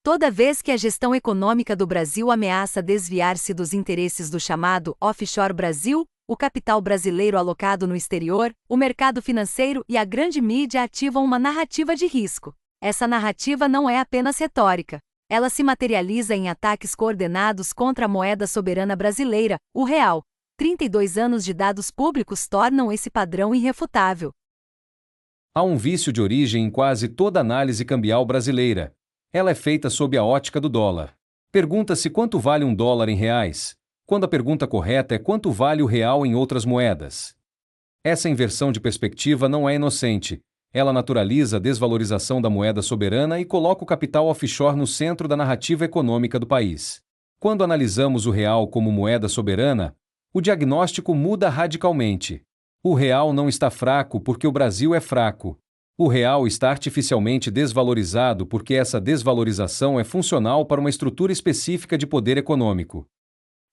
Toda vez que a gestão econômica do Brasil ameaça desviar-se dos interesses do chamado offshore Brasil, o capital brasileiro alocado no exterior, o mercado financeiro e a grande mídia ativam uma narrativa de risco. Essa narrativa não é apenas retórica. Ela se materializa em ataques coordenados contra a moeda soberana brasileira, o real. 32 anos de dados públicos tornam esse padrão irrefutável. Há um vício de origem em quase toda análise cambial brasileira. Ela é feita sob a ótica do dólar. Pergunta-se quanto vale um dólar em reais, quando a pergunta correta é quanto vale o real em outras moedas. Essa inversão de perspectiva não é inocente. Ela naturaliza a desvalorização da moeda soberana e coloca o capital offshore no centro da narrativa econômica do país. Quando analisamos o real como moeda soberana, o diagnóstico muda radicalmente. O real não está fraco porque o Brasil é fraco. O real está artificialmente desvalorizado porque essa desvalorização é funcional para uma estrutura específica de poder econômico.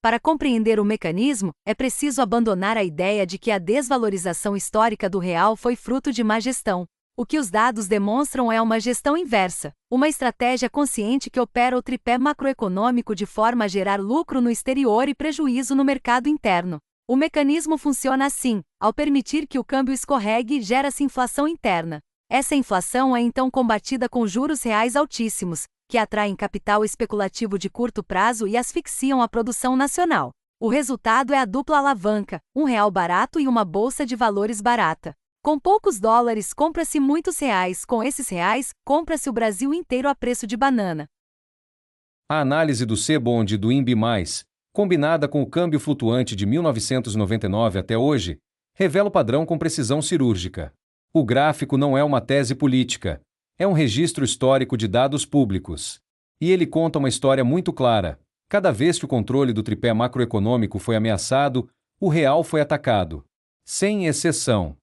Para compreender o mecanismo, é preciso abandonar a ideia de que a desvalorização histórica do real foi fruto de má gestão. O que os dados demonstram é uma gestão inversa, uma estratégia consciente que opera o tripé macroeconômico de forma a gerar lucro no exterior e prejuízo no mercado interno. O mecanismo funciona assim: ao permitir que o câmbio escorregue, gera-se inflação interna. Essa inflação é então combatida com juros reais altíssimos, que atraem capital especulativo de curto prazo e asfixiam a produção nacional. O resultado é a dupla alavanca, um real barato e uma bolsa de valores barata. Com poucos dólares compra-se muitos reais, com esses reais, compra-se o Brasil inteiro a preço de banana. A análise do C-Bond do INB+, combinada com o câmbio flutuante de 1999 até hoje, revela o padrão com precisão cirúrgica. O gráfico não é uma tese política, é um registro histórico de dados públicos. E ele conta uma história muito clara. Cada vez que o controle do tripé macroeconômico foi ameaçado, o real foi atacado. Sem exceção.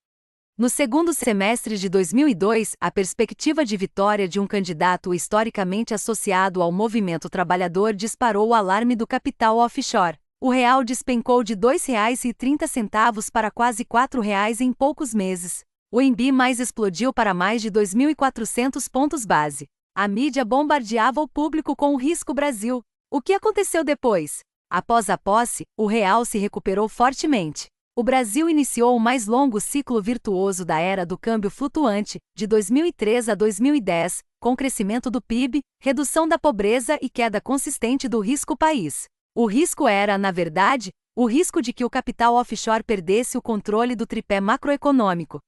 No segundo semestre de 2002, a perspectiva de vitória de um candidato historicamente associado ao movimento trabalhador disparou o alarme do capital offshore. O real despencou de R$ 2,30 para quase R$ 4 em poucos meses. O INB+ explodiu para mais de 2.400 pontos base. A mídia bombardeava o público com o risco Brasil. O que aconteceu depois? Após a posse, o real se recuperou fortemente. O Brasil iniciou o mais longo ciclo virtuoso da era do câmbio flutuante, de 2003 a 2010, com crescimento do PIB, redução da pobreza e queda consistente do risco país. O risco era, na verdade, o risco de que o capital offshore perdesse o controle do tripé macroeconômico.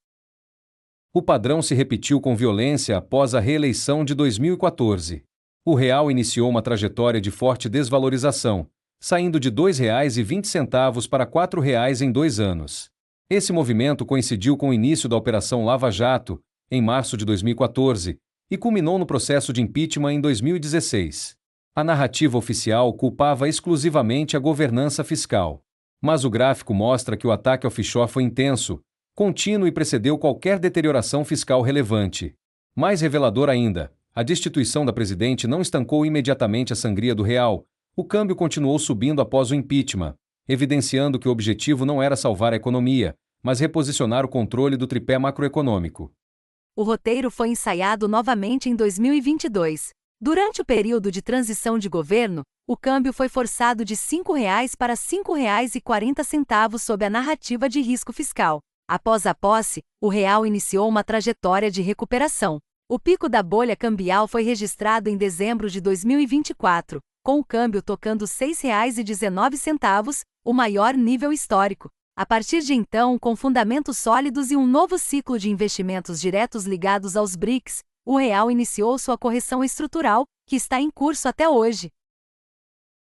O padrão se repetiu com violência após a reeleição de 2014. O real iniciou uma trajetória de forte desvalorização, saindo de R$ 2,20 para R$ 4 em 2 anos. Esse movimento coincidiu com o início da Operação Lava Jato, em março de 2014, e culminou no processo de impeachment em 2016. A narrativa oficial culpava exclusivamente a governança fiscal. Mas o gráfico mostra que o ataque offshore foi intenso, contínuo e precedeu qualquer deterioração fiscal relevante. Mais revelador ainda, a destituição da presidente não estancou imediatamente a sangria do real. O câmbio continuou subindo após o impeachment, evidenciando que o objetivo não era salvar a economia, mas reposicionar o controle do tripé macroeconômico. O roteiro foi ensaiado novamente em 2022. Durante o período de transição de governo, o câmbio foi forçado de R$ 5,00 para R$ 5,40 sob a narrativa de risco fiscal. Após a posse, o real iniciou uma trajetória de recuperação. O pico da bolha cambial foi registrado em dezembro de 2024, com o câmbio tocando R$ 6,19, o maior nível histórico. A partir de então, com fundamentos sólidos e um novo ciclo de investimentos diretos ligados aos BRICS, o real iniciou sua correção estrutural, que está em curso até hoje.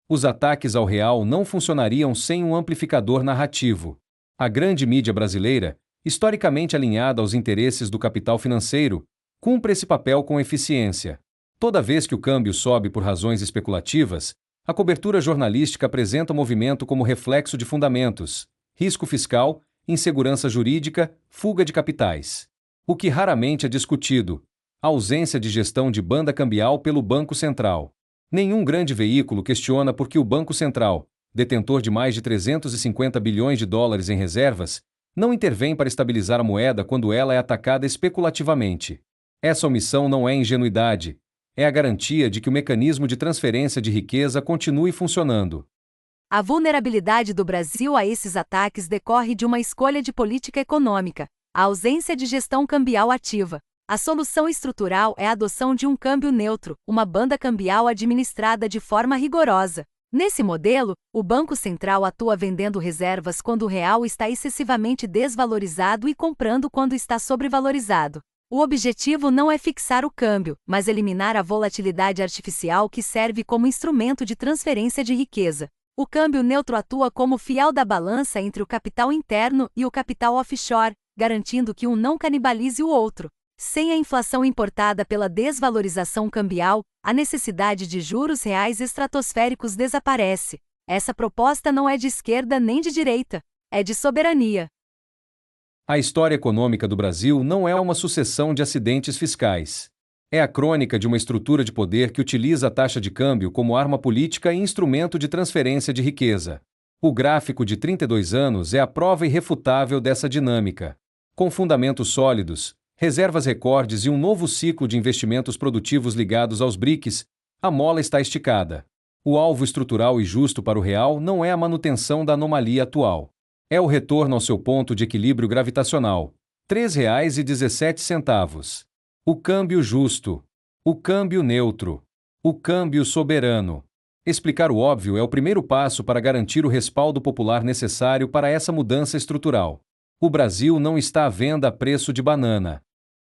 Os ataques ao real não funcionariam sem um amplificador narrativo. A grande mídia brasileira, historicamente alinhada aos interesses do capital financeiro, cumpre esse papel com eficiência. Toda vez que o câmbio sobe por razões especulativas, a cobertura jornalística apresenta o movimento como reflexo de fundamentos, risco fiscal, insegurança jurídica, fuga de capitais. O que raramente é discutido: a ausência de gestão de banda cambial pelo Banco Central. Nenhum grande veículo questiona por que o Banco Central, detentor de mais de 350 bilhões de dólares em reservas, não intervém para estabilizar a moeda quando ela é atacada especulativamente. Essa omissão não é ingenuidade, É a garantia de que o mecanismo de transferência de riqueza continue funcionando. A vulnerabilidade do Brasil a esses ataques decorre de uma escolha de política econômica, a ausência de gestão cambial ativa. A solução estrutural é a adoção de um câmbio neutro, uma banda cambial administrada de forma rigorosa. Nesse modelo, o Banco Central atua vendendo reservas quando o real está excessivamente desvalorizado e comprando quando está sobrevalorizado. O objetivo não é fixar o câmbio, mas eliminar a volatilidade artificial que serve como instrumento de transferência de riqueza. O câmbio neutro atua como fiel da balança entre o capital interno e o capital offshore, garantindo que um não canibalize o outro. Sem a inflação importada pela desvalorização cambial, a necessidade de juros reais estratosféricos desaparece. Essa proposta não é de esquerda nem de direita, é de soberania. A história econômica do Brasil não é uma sucessão de acidentes fiscais. É a crônica de uma estrutura de poder que utiliza a taxa de câmbio como arma política e instrumento de transferência de riqueza. O gráfico de 32 anos é a prova irrefutável dessa dinâmica. Com fundamentos sólidos, reservas recordes e um novo ciclo de investimentos produtivos ligados aos BRICS, a mola está esticada. O alvo estrutural e justo para o real não é a manutenção da anomalia atual. É o retorno ao seu ponto de equilíbrio gravitacional, R$ 3,17. O câmbio justo. O câmbio neutro. O câmbio soberano. Explicar o óbvio é o primeiro passo para garantir o respaldo popular necessário para essa mudança estrutural. O Brasil não está à venda a preço de banana.